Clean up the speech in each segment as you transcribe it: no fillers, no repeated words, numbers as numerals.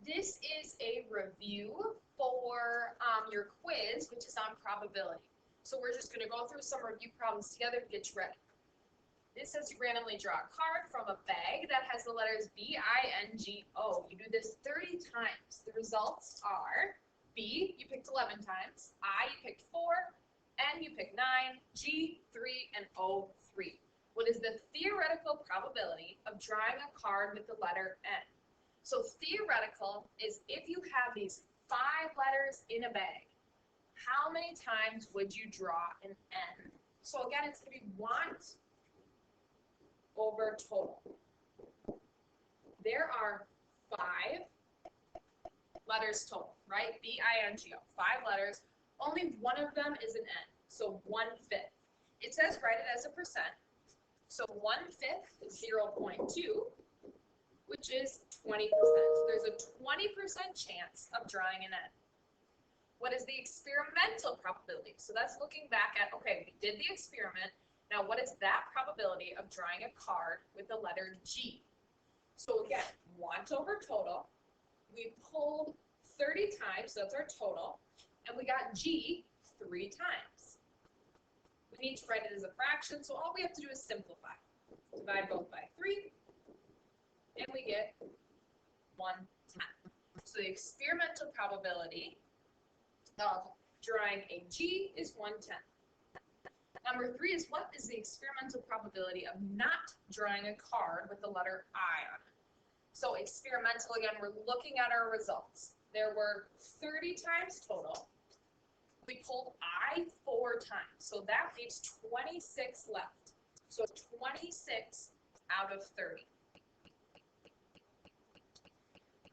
This is a review for your quiz, which is on probability. So we're just going to go through some review problems together to get you ready. This says you randomly draw a card from a bag that has the letters B-I-N-G-O. You do this 30 times. The results are B, you picked 11 times, I, you picked 4, N, you picked 9, G, 3, and O, 3. What is the theoretical probability of drawing a card with the letter N? So theoretical is if you have these 5 letters in a bag, how many times would you draw an N? So again, it's going to be want over total. There are 5 letters total, right? B-I-N-G-O, 5 letters. Only one of them is an N, so 1/5. It says write it as a percent. So 1/5 is 0.2, which is 20%. So there's a 20% chance of drawing an N. What is the experimental probability? So that's looking back at, okay, we did the experiment. Now, what is that probability of drawing a card with the letter G? So again, want over total. We pulled 30 times, so that's our total, and we got G 3 times. We need to write it as a fraction, so all we have to do is simplify. Divide both by 3, and we get 1/10. So the experimental probability of drawing a G is 1/10. Number 3 is what is the experimental probability of not drawing a card with the letter I on it? So experimental, again, we're looking at our results. There were 30 times total. We pulled I 4 times, so that leaves 26 left. So 26 out of 30.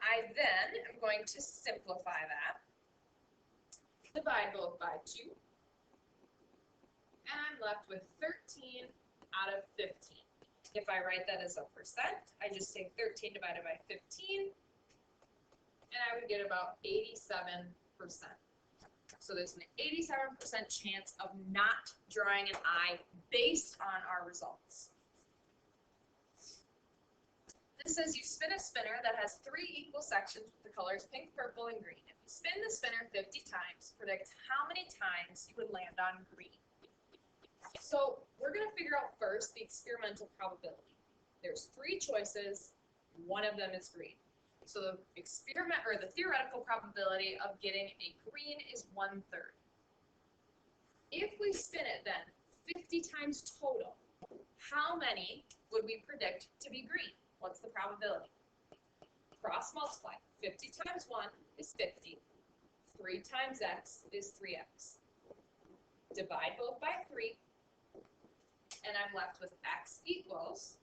I then am going to simplify that. Divide both by 2. And I'm left with 13 out of 15. If I write that as a percent, I just take 13 divided by 15, and I would get about 87%. So there's an 87% chance of not drawing an I based on our results. This says you spin a spinner that has 3 equal sections with the colors pink, purple, and green. If you spin the spinner 50 times, predict how many times you would land on green. So we're going to figure out first the experimental probability. There's 3 choices, one of them is green. So the the theoretical probability of getting a green is 1/3. If we spin it then 50 times total, how many would we predict to be green? What's the probability? Cross multiply. 50 times 1 is 50. 3 times x is 3x. Divide both by 3. And I'm left with x equals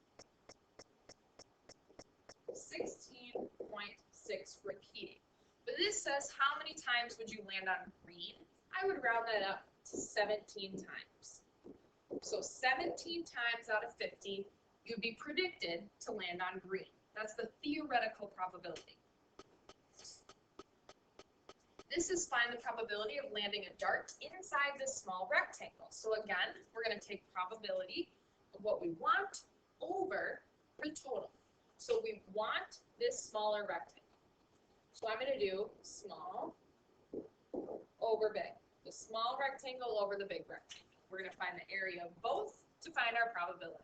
16.6 repeating. But this says how many times would you land on green? I would round that up to 17 times. So 17 times out of 50, you'd be predicted to land on green. That's the theoretical probability. This is find the probability of landing a dart inside this small rectangle. So again, we're going to take probability of what we want over the total. So we want this smaller rectangle. So I'm going to do small over big. The small rectangle over the big rectangle. We're going to find the area of both to find our probability.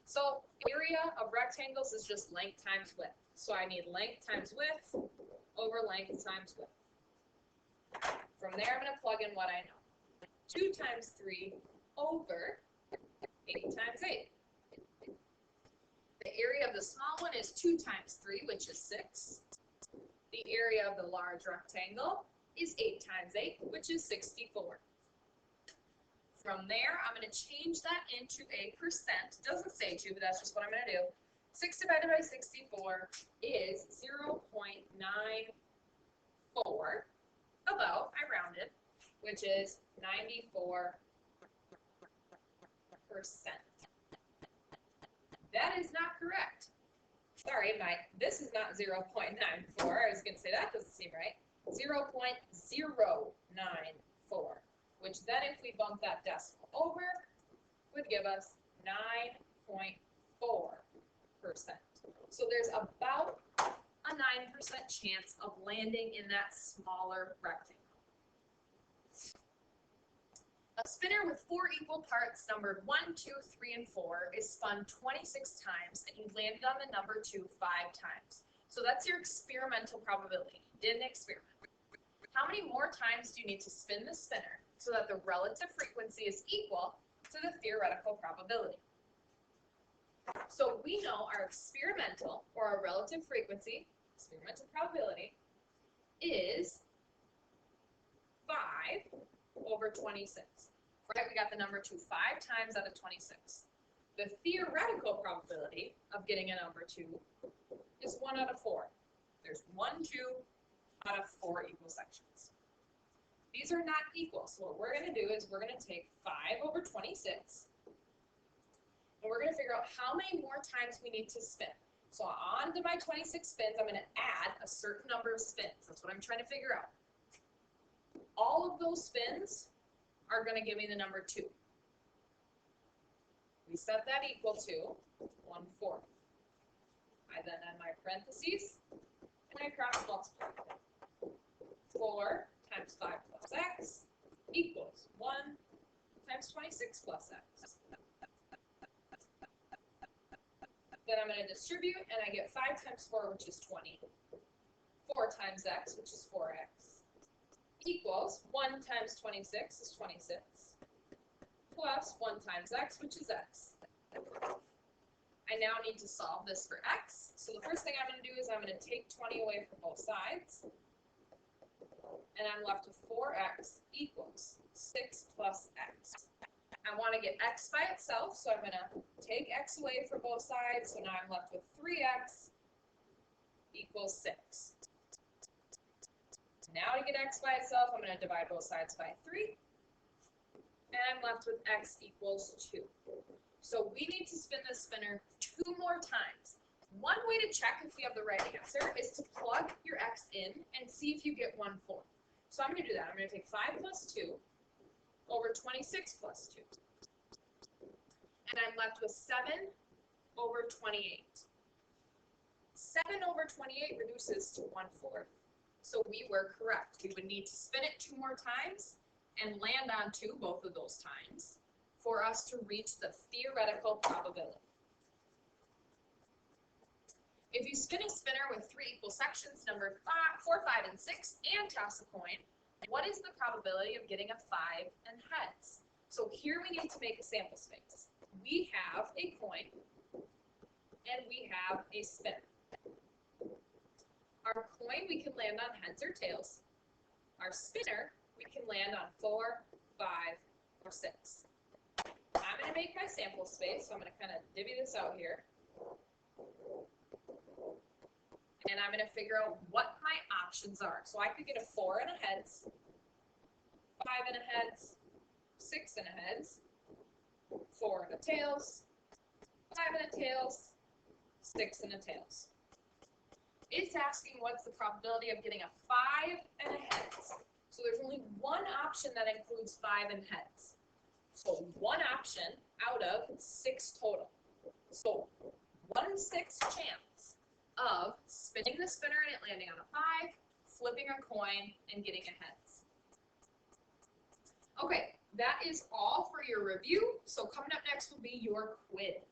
So area of rectangles is just length times width. So I need length times width over length times width. From there, I'm going to plug in what I know. 2 times 3 over 8 times 8. The area of the small one is 2 times 3, which is 6. The area of the large rectangle is 8 times 8, which is 64. From there, I'm going to change that into a percent. It doesn't say to, but that's just what I'm going to do. 6 divided by 64 is 0.94. About, I rounded, which is 94%. That is not correct. Sorry, this is not 0.94. I was going to say that doesn't seem right. 0.094, which then if we bump that decimal over, would give us 9.4%. So there's about a 9% chance of landing in that smaller rectangle. A spinner with 4 equal parts numbered 1, 2, 3, and 4 is spun 26 times, and you landed on the number 2 5 times. So that's your experimental probability. You did an experiment. How many more times do you need to spin the spinner so that the relative frequency is equal to the theoretical probability? So we know our experimental, or our relative frequency, experimental probability, is 5 over 26. Right, we got the number 2 5 times out of 26. The theoretical probability of getting a number 2 is 1 out of 4. There's 1, 2 out of 4 equal sections. These are not equal, so what we're going to do is we're going to take 5 over 26, and we're going to figure out how many more times we need to spin. So on to my 26 spins, I'm going to add a certain number of spins. That's what I'm trying to figure out. All of those spins are going to give me the number 2. We set that equal to 1/4. I then add my parentheses, and I cross multiply. 4 times 5 plus x equals 1 times 26 plus x. Then I'm going to distribute, and I get 5 times 4, which is 20. 4 times x, which is 4x, equals 1 times 26 is 26, plus 1 times x, which is x. I now need to solve this for x. So the first thing I'm going to do is I'm going to take 20 away from both sides, and I'm left with 4x equals 6 plus x. I want to get x by itself, so I'm going to take x away from both sides, so now I'm left with 3x equals 6. Now to get x by itself, I'm going to divide both sides by 3, and I'm left with x equals 2. So we need to spin this spinner 2 more times. One way to check if we have the right answer is to plug your x in and see if you get 1/4. So I'm going to do that. I'm going to take 5 plus 2 over 26 plus 2. And I'm left with 7 over 28. 7 over 28 reduces to 1/4. So we were correct. We would need to spin it 2 more times and land on 2 both of those times for us to reach the theoretical probability. If you spin a spinner with 3 equal sections, numbered 4, 5, and 6, and toss a coin, what is the probability of getting a 5 and heads? So here we need to make a sample space. We have a coin, and we have a spinner. Our coin, we can land on heads or tails. Our spinner, we can land on 4, 5, or 6. I'm going to make my sample space, so I'm going to kind of divvy this out here. And I'm going to figure out what my options are. So I could get a 4 and a heads, 5 and a heads, 6 and a heads, 4 and a tails, 5 and a tails, 6 and a tails. It's asking what's the probability of getting a 5 and a heads. So there's only one option that includes 5 and heads. So one option out of 6 total. So 1/6 chance of spinning the spinner and it landing on a 5, flipping a coin, and getting a heads. Okay, that is all for your review. So coming up next will be your quiz.